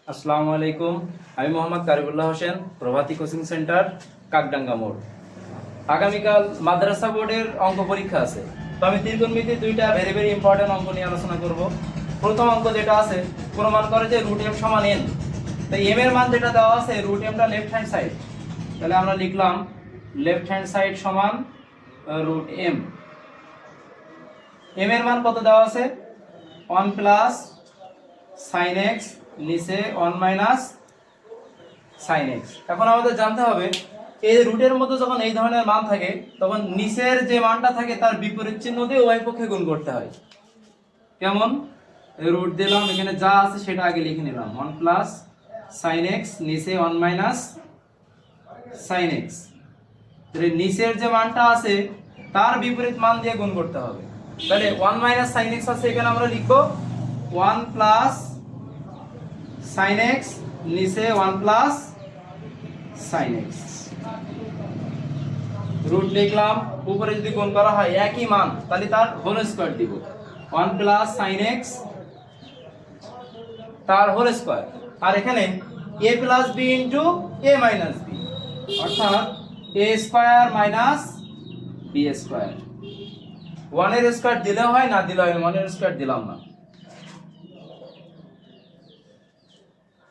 আসসালামু আলাইকুম। আমি মোহাম্মদ কারিবুল্লাহ হোসেন, প্রভাতী কোচিং সেন্টার, কাকডাঙ্গা মোড়। আগামীকাল মাদ্রাসা বোর্ডের অঙ্ক পরীক্ষা আছে। তো আমি ত্রিকোণমিতির দুইটা ভেরি ইম্পর্টেন্ট অঙ্ক নিয়ে আলোচনা করব। প্রথম অঙ্ক যেটা আছে, প্রমাণ করে যে রুট এম সমান এন। তো এম এর মান যেটা দেওয়া আছে, রুট এমটা লেফট হ্যান্ড সাইড, তাহলে আমরা লিখলাম লেফট হ্যান্ড সাইড সমান রুট এম। এম এর মান কত দেওয়া আছে? 1 প্লাস সাইন এক্স, নিচে 1 মাইনাস সাইন এক্স। এখন আমাদের জানতে হবে এই রুটের মধ্যে যখন এই ধরনের মান থাকে তখন নিচের যে মানটা থাকে তার বিপরীত চিহ্ন দিয়ে উভয় পক্ষে গুণ করতে হয়। কেমন? রুট দিলাম, এখানে যা আছে সেটা আগে লিখে নিলাম, 1 প্লাস সাইন এক্স, নিচে 1 মাইনাস সাইন এক্স। তাহলে নিচের যে মানটা আছে তার বিপরীত মান দিয়ে গুণ করতে হবে। তাহলে 1 মাইনাস সাইন এক্স আছে, এখানে আমরা লিখবো 1 প্লাস সাইন এক্স, নিচে 1 প্লাস সাইন এক্স। রুট লিখলাম, উপরে যদি গুণ করা হয় একই মান তাহলে তার হোল স্কয়ার দিব। 1 প্লাস সাইন এক্স তার হোল স্কয়ার। আর এখানে a plus b into a minus b, অর্থাৎ a square minus b square. 1 এর স্কয়ার দিলে হয়, না দিলে হয়, 1 এর স্কয়ার দিলাম না।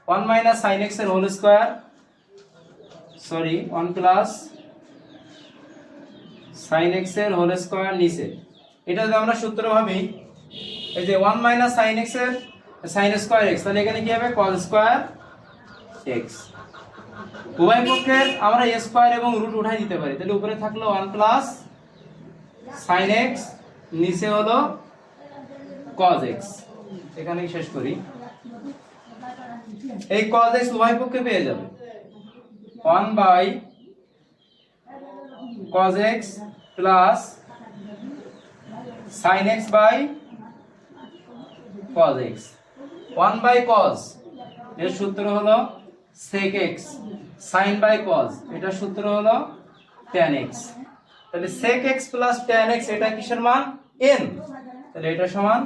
1 মাইনাস সাইন এক্স এর whole square, sorry 1 plus sine X এর হোল স্কয়ার নিচে। এটা যদি আমরা সূত্র ভাবি, এই যে 1 মাইনাস সাইন এক্স এর সাইন স্কয়ার এক্স, তাহলে এখানে কি হবে? cos square X. উভয় পক্ষের আমরা a স্কয়ার এবং রুট উঠাই দিতে পারি, তাহলে উপরে থাকলো 1 প্লাস সাইন এক্স, নিচে হলো cos এক্স। এখানেই শেষ করি। এই cos এক্স উভয় পক্ষে পেয়ে যাবে 1 by cos x plus sin x by cos x। 1 by cos এর সূত্র হলো sec x, sin by cos এটার সূত্র হলো tan x। তাহলে sec x plus tan x এটা কিসের মান? n। তাহলে এটা সমান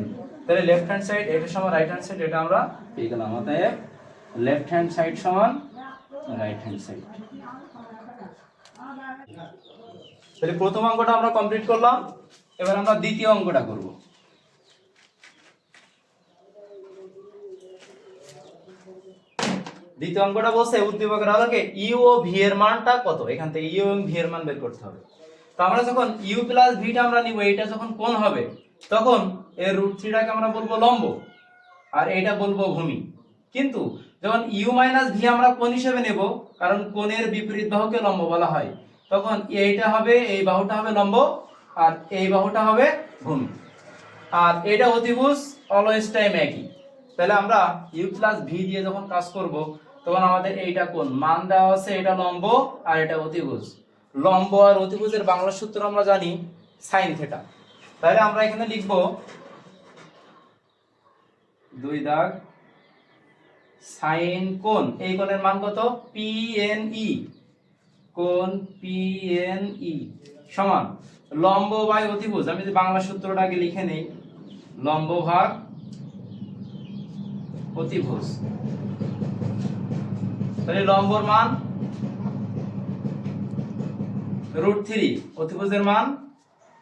n। তাহলে লেফট হ্যান্ড সাইড এটা সমান রাইট হ্যান্ড সাইড, এটা আমরা পেয়ে গেলাম। অতএব লেফট হ্যান্ড সাইড সমান রাইট হ্যান্ড সাইড। তাহলে প্রথম অঙ্কটা আমরা কমপ্লিট করলাম। এবার আমরা দ্বিতীয় অঙ্কটা করব। দ্বিতীয় অঙ্কটা বলছে উদ্দীপকের আলোকে ইউ ও ভি এর মানটা কত। এখান থেকে ইউ এবং ভি এর মান বের করতে হবে। তো আমরা যখন ইউ প্লাস ভিটা আমরা নিব, এটা যখন কোণ হবে তখন এর রুট থ্রিটাকে আমরা বলবো লম্ব আর এইটা বলবো ভূমি। কিন্তু যখন ইউ মাইনাস ভি আমরা কোণ হিসেবে নেব, কারণ কোণের বিপরীত বাহুকে লম্ব বলা হয়, তখন এইটা হবে, এই বাহুটা হবে লম্ব আর এই বাহুটা হবে ভূমি। আর এটা অতিভুজ অলওয়েজ টাইম একই। তাহলে আমরা ইউ প্লাস ভি দিয়ে যখন কাজ করব তখন আমাদের এইটা কোণ মান দেওয়া আছে, এটা লম্ব আর এটা অতিভুজ। লম্ব আর অতিভুজের বাংলা সূত্র আমরা জানি সাইন থিটা। তাহলে আমরা এখানে লিখব 2 দাগ সাইন কোণ, এই কোণের মান কত? পি এন ই, কোণ পি এন ই সমান লম্ব বাই অতিভুজ। আমি যদি বাংলা সূত্রটা আগে লিখে নেই, লম্ব ভাগ অতিভুজ। তাহলে লম্বর মান √3, অতিভুজের মান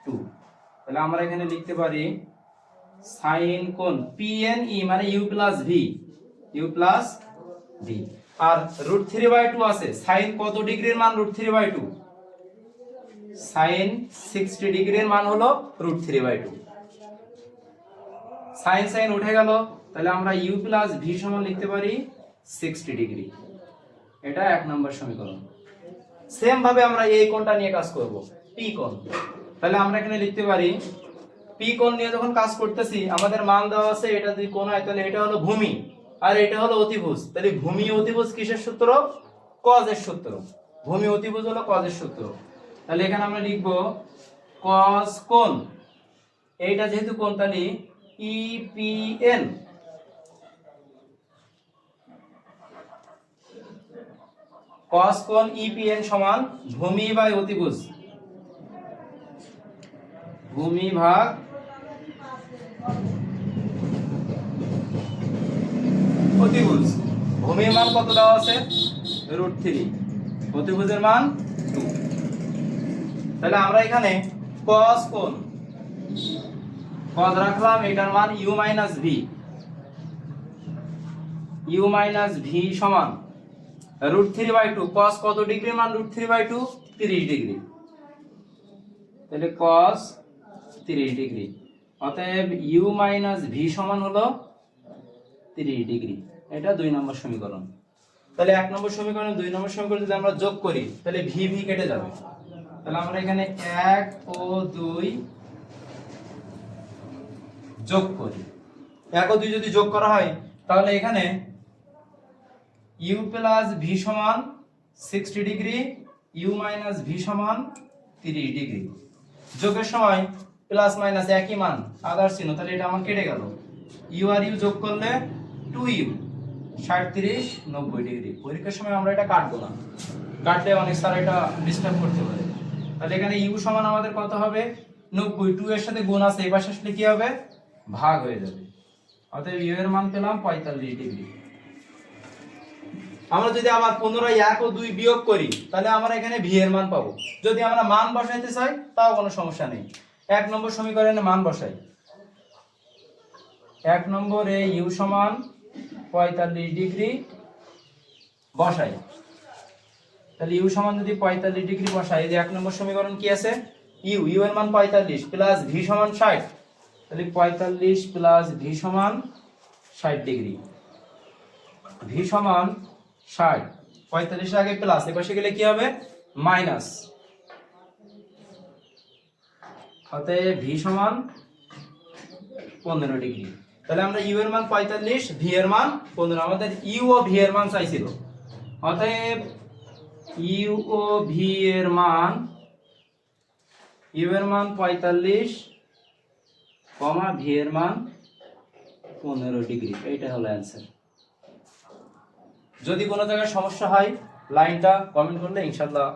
2। তাহলে আমরা এখানে লিখতে পারি সাইন কোণ পি এন ই মানে U plus V, U plus V. আর √3/2 আছে, সাইন কত ডিগ্রির মান? √3/2। সাইন 60 ডিগ্রির মান হলো √3/2। সাইন সাইন উঠে গেল, তাহলে আমরা ইউ প্লাস ভি সমান লিখতে পারি 60 ডিগ্রি। এটা 1 নম্বর সমীকরণ। সেম ভাবে আমরা এই কোণটা নিয়ে কাজ করব, পি কোণ। তাহলে আমরা এখানে লিখতে পারি পি কোণ নিয়ে যখন কাজ করতেছি আমাদের মান দেওয়া আছে, এটা যদি কোণ হয় তাহলে এটা হলো ভূমি আর এটা হলো অতিভুজ। তাহলে ভূমি অতিভুজ কিসের সূত্র? cos এর সূত্র। ভূমি অতিভুজ হলো cos এর সূত্র। তাহলে এখানে আমরা লিখব cos কোণ, এইটা যেহেতু কোণ তাহলে ইপিএন, cos কোণ ইপিএন সমান ভূমি বাই অতিভুজ, ভূমি ভাগ অতিভুজ, ভূমির মান কত দেওয়া আছে √3, অতিভুজের মান 2। তাহলে আমরা এখানে cos কোণ cos রাখলাম, এটার মান u - v, u - v সমান √3/2। cos কত ডিগ্রির মান √3/2? 30 ডিগ্রি। তাহলে cos 30 ডিগ্রি, অতএব u - v সমান হলো 30 ডিগ্রি। এটা 2 নম্বর সমীকরণ। তাহলে 1 নম্বর সমীকরণ 2 নম্বর সমীকরণ যদি আমরা যোগ করি তাহলে v v কেটে যাবে। তাহলে আমরা এখানে 1 ও 2 যোগ করি। 1 ও 2 যদি যোগ করা হয় তাহলে এখানে u + v সমান 60 ডিগ্রি, u - v সমান 30 ডিগ্রি। যোগের সময় প্লাস মাইনাস একই মান, আদার চিহ্ন, তাহলে এটা আমার কেটে গেল। u আর u যোগ করলে 2u, 60 30 90 ডিগ্রি। পরীক্ষার সময় আমরা এটা কাটবো না, কাটলে অনেক স্যার এটা ডিস্টার্ব করতে পারে। তাহলে এখানে u সমান আমাদের কত হবে 90, 2 এর সাথে গুণ আছে, এই পাশে আসলে কি হবে ভাগ হয়ে যাবে। অতএব u এর মান পেলাম 45 ডিগ্রি। আমরা যদি আবার পুনরায় 1 ও 2 বিয়োগ করি তাহলে আমরা এখানে v এর মান পাবো। যদি আমরা মান বসাইতে চাই তাও কোনো সমস্যা নেই। 1 নম্বর সমীকরণে মান বসাই। 1 নম্বরে u সমান 45 ডিগ্রি বসাই। তাহলে u সমান যদি 45 ডিগ্রি বসাই, এই যে 1 নম্বর সমীকরণ কি আছে, u এর মান 45 প্লাস v সমান 60। তাহলে 45 প্লাস v সমান 60 ডিগ্রি। v সমান 60, 45 এর আগে প্লাস, এই পাশে গেলে কি হবে মাইনাস। অতএব v সমান 15 ডিগ্রি। তাহলে আমরা u এর মান 45, v এর মান 15, আমাদের u ও v এর মান চাইছিল। অতএব u ও v এর মান, u এর মান 45, v এর মান 15 ডিগ্রি। এইটা হলো অ্যানসার। যদি কোনো জায়গায় সমস্যা হয় লাইনটা কমেন্ট করলে ইনশাআল্লাহ